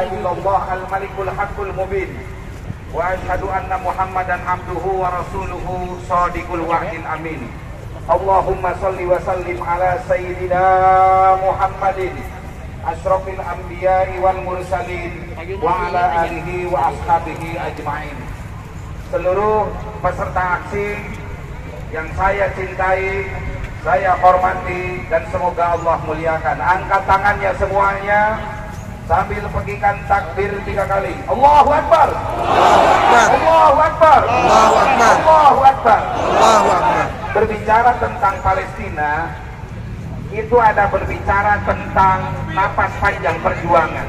illallah al-malikul haqqul mubin wa asyhadu anna muhammadan abduhu wa rasuluhu shadiqul wa'dil amin. Allahumma salli wa sallim ala sayyidina Muhammadin asyrafil anbiya'i wal mursalin wa ala alihi wa ashabihi ajma'in. Seluruh peserta aksi yang saya cintai, saya hormati, dan semoga Allah muliakan. Angkat tangannya semuanya sambil pegikan takbir 3 kali. Allahu Akbar, Allahu Akbar, Allahu Akbar, Allahu Akbar, Allahu Akbar. Berbicara tentang Palestina itu ada berbicara tentang napas panjang perjuangan.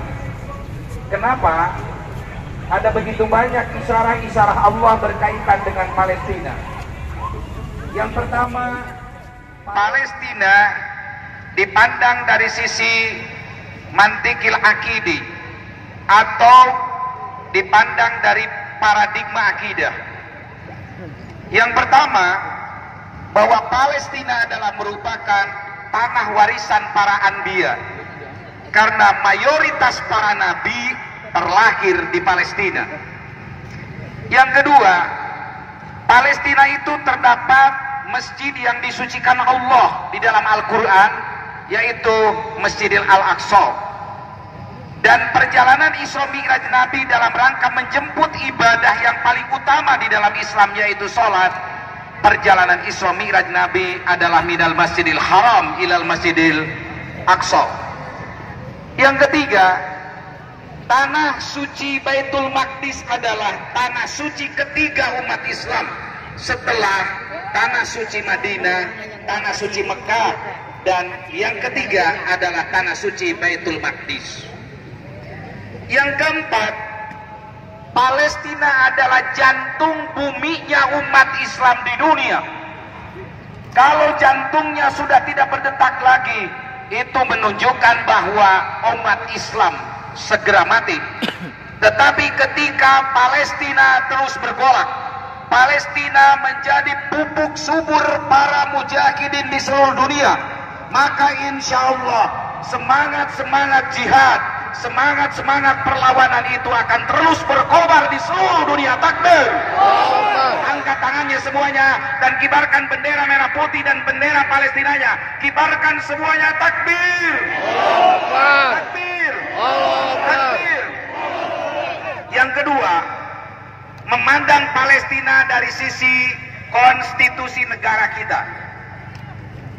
Kenapa? Ada begitu banyak isyarat-isyarat Allah berkaitan dengan Palestina. Yang pertama, Palestina dipandang dari sisi mantikil akidi atau dipandang dari paradigma akidah. Yang pertama, bahwa Palestina adalah merupakan tanah warisan para anbiya, karena mayoritas para nabi terlahir di Palestina. Yang kedua, Palestina itu terdapat masjid yang disucikan Allah di dalam Al-Quran, yaitu Masjidil Al-Aqsa. Dan perjalanan Isra Mi'raj Nabi dalam rangka menjemput ibadah yang paling utama di dalam Islam, yaitu sholat. Perjalanan Isra Mi'raj Nabi adalah minal Masjidil Haram ilal Masjidil Aqsa. Yang ketiga, tanah suci Baitul Maqdis adalah tanah suci ketiga umat Islam setelah tanah suci Madinah, tanah suci Mekah, dan yang ketiga adalah tanah suci Baitul Maqdis. Yang keempat, Palestina adalah jantung buminya umat Islam di dunia. Kalau jantungnya sudah tidak berdetak lagi, itu menunjukkan bahwa umat Islam segera mati. Tetapi ketika Palestina terus bergolak, Palestina menjadi pupuk subur para mujahidin di seluruh dunia, maka insya Allah semangat-semangat jihad, semangat-semangat perlawanan itu akan terus berkobar di seluruh dunia. Takbir! Angkat tangannya semuanya dan kibarkan bendera merah putih dan bendera Palestinanya. Kibarkan semuanya. Takbir! Takbir! Takbir! Yang kedua, memandang Palestina dari sisi konstitusi negara kita.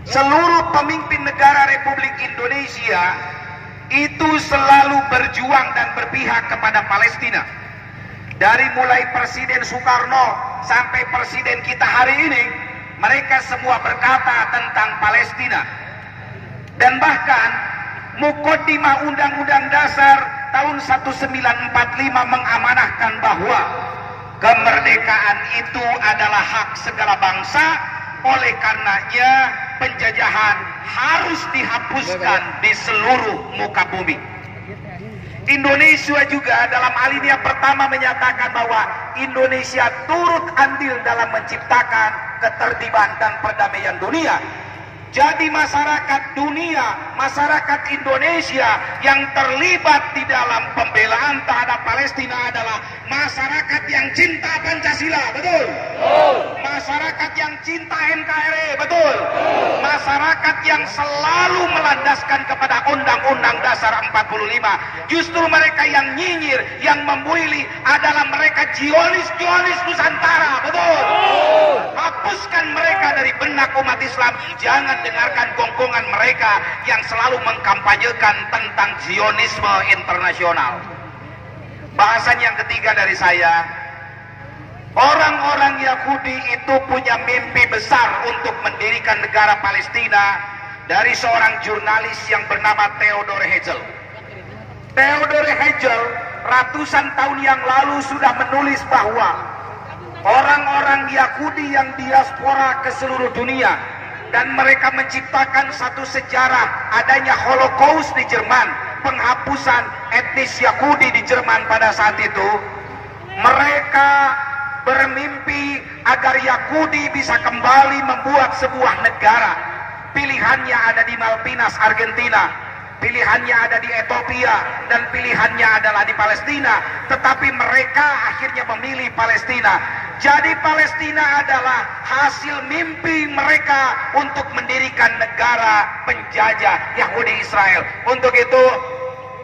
Seluruh pemimpin negara Republik Indonesia itu selalu berjuang dan berpihak kepada Palestina. Dari mulai Presiden Soekarno sampai Presiden kita hari ini, mereka semua berkata tentang Palestina. Dan bahkan Muqaddimah Undang-Undang Dasar tahun 1945 mengamanahkan bahwa kemerdekaan itu adalah hak segala bangsa. Oleh karenanya penjajahan harus dihapuskan di seluruh muka bumi. Indonesia juga dalam alinea pertama menyatakan bahwa Indonesia turut andil dalam menciptakan ketertiban dan perdamaian dunia. Jadi masyarakat dunia, masyarakat Indonesia yang terlibat di dalam pembelaan terhadap Palestina adalah masyarakat yang cinta Pancasila, betul? Masyarakat yang cinta NKRI, betul? Masyarakat yang selalu melandaskan kepada Undang-Undang Dasar 45. Justru mereka yang nyinyir, yang membuili adalah mereka Zionis Nusantara, betul? Hapuskan mereka dari benak umat Islam. Jangan dengarkan gonggongan mereka yang selalu mengkampanyekan tentang Zionisme internasional. Bahasan yang ketiga dari saya, orang-orang Yahudi itu punya mimpi besar untuk mendirikan negara Palestina dari seorang jurnalis yang bernama Theodor Herzl. Theodor Herzl ratusan tahun yang lalu sudah menulis bahwa orang-orang Yahudi yang diaspora ke seluruh dunia dan mereka menciptakan satu sejarah adanya Holocaust di Jerman, penghapusan etnis Yahudi di Jerman pada saat itu. Mereka bermimpi agar Yahudi bisa kembali membuat sebuah negara. Pilihannya ada di Malvinas, Argentina. pilihannya ada di Ethiopia dan pilihannya adalah di Palestina, tetapi mereka akhirnya memilih Palestina. Jadi Palestina adalah hasil mimpi mereka untuk mendirikan negara penjajah Yahudi Israel. Untuk itu,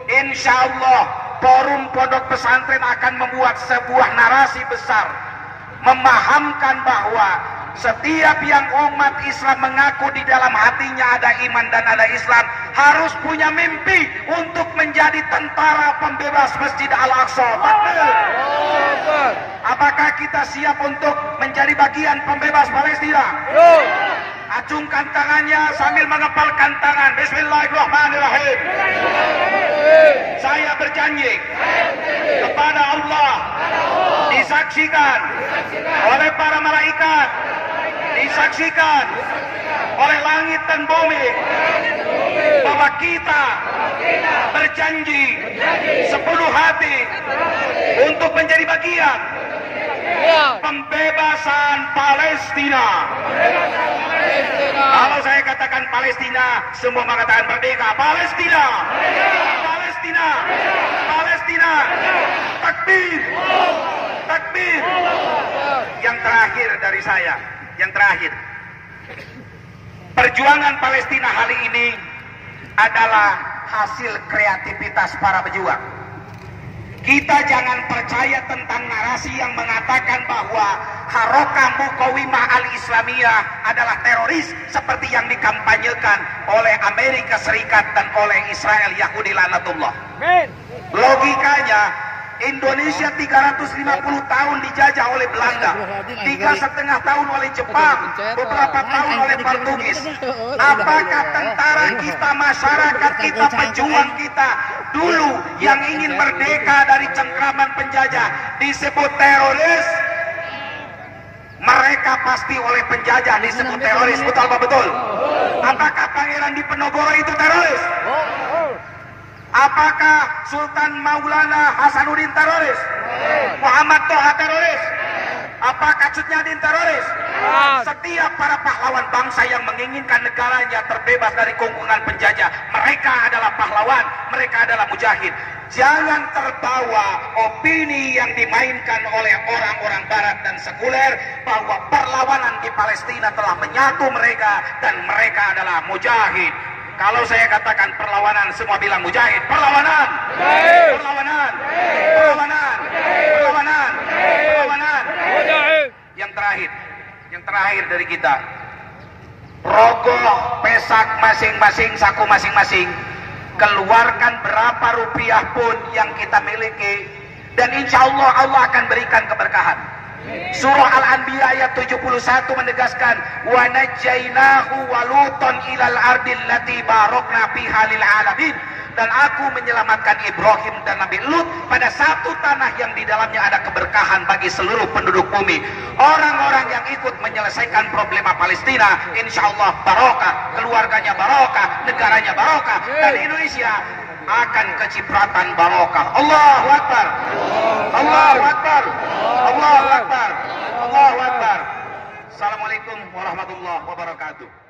insya Allah Forum Pondok Pesantren akan membuat sebuah narasi besar, memahamkan bahwa setiap yang umat Islam mengaku di dalam hatinya ada iman dan ada Islam harus punya mimpi untuk menjadi tentara pembebas Masjid Al-Aqsa. Apakah kita siap untuk menjadi bagian pembebas Palestina? Acungkan tangannya sambil mengepalkan tangan. Bismillahirrahmanirrahim. Saya berjanji kepada Allah, disaksikan oleh para malaikat, disaksikan oleh langit dan bumi, bahwa kita berjanji sepenuh hati untuk menjadi bagian pembebasan Palestina. Kalau saya katakan Palestina, semua mengatakan merdeka. Palestina, Palestina, Palestina. Takbir, takbir. Yang terakhir dari saya, yang terakhir, perjuangan Palestina hari ini adalah hasil kreativitas para pejuang. Kita jangan percaya tentang narasi yang mengatakan bahwa Harakah Muqawimah Al-Islamiyah adalah teroris seperti yang dikampanyekan oleh Amerika Serikat dan oleh Israel Yahudi laknatullah. Logikanya, Indonesia 350 tahun dijajah oleh Belanda, 3,5 tahun oleh Jepang, beberapa tahun oleh Portugis. Apakah tentara kita, masyarakat kita, pejuang kita dulu yang ingin merdeka dari cengkraman penjajah disebut teroris? Mereka pasti oleh penjajah disebut teroris, betul apa betul? Apakah Pangeran Diponegoro itu teroris? Apakah Sultan Maulana Hasanuddin teroris? Muhammad Toha teroris? Apakah Cut Nyadin teroris? Setiap para pahlawan bangsa yang menginginkan negaranya terbebas dari kungkungan penjajah, mereka adalah pahlawan, mereka adalah mujahid. Jangan terbawa opini yang dimainkan oleh orang-orang barat dan sekuler bahwa perlawanan di Palestina telah menyatu mereka dan mereka adalah mujahid. Kalau saya katakan perlawanan, semua bilang mujahid. Perlawanan, perlawanan, perlawanan, perlawanan, perlawanan. Yang terakhir dari kita, rogoh pesak masing-masing, saku masing-masing. Keluarkan berapa rupiah pun yang kita miliki, dan insya Allah Allah akan berikan keberkahan. Surah Al-Anbiya ayat 71 menegaskan, wa najjainahu wa lutan ilal ardil lati barokna fiha lil alamin. Dan aku menyelamatkan Ibrahim dan Nabi Lut pada satu tanah yang di dalamnya ada keberkahan bagi seluruh penduduk bumi. Orang-orang yang ikut menyelesaikan problema Palestina, insya Allah barokah, keluarganya barokah, negaranya barokah, dan Indonesia akan kecipratan barokah. Allahu Akbar, Allahu Akbar, Allahu Akbar, Allahu Akbar. Assalamualaikum warahmatullahi wabarakatuh.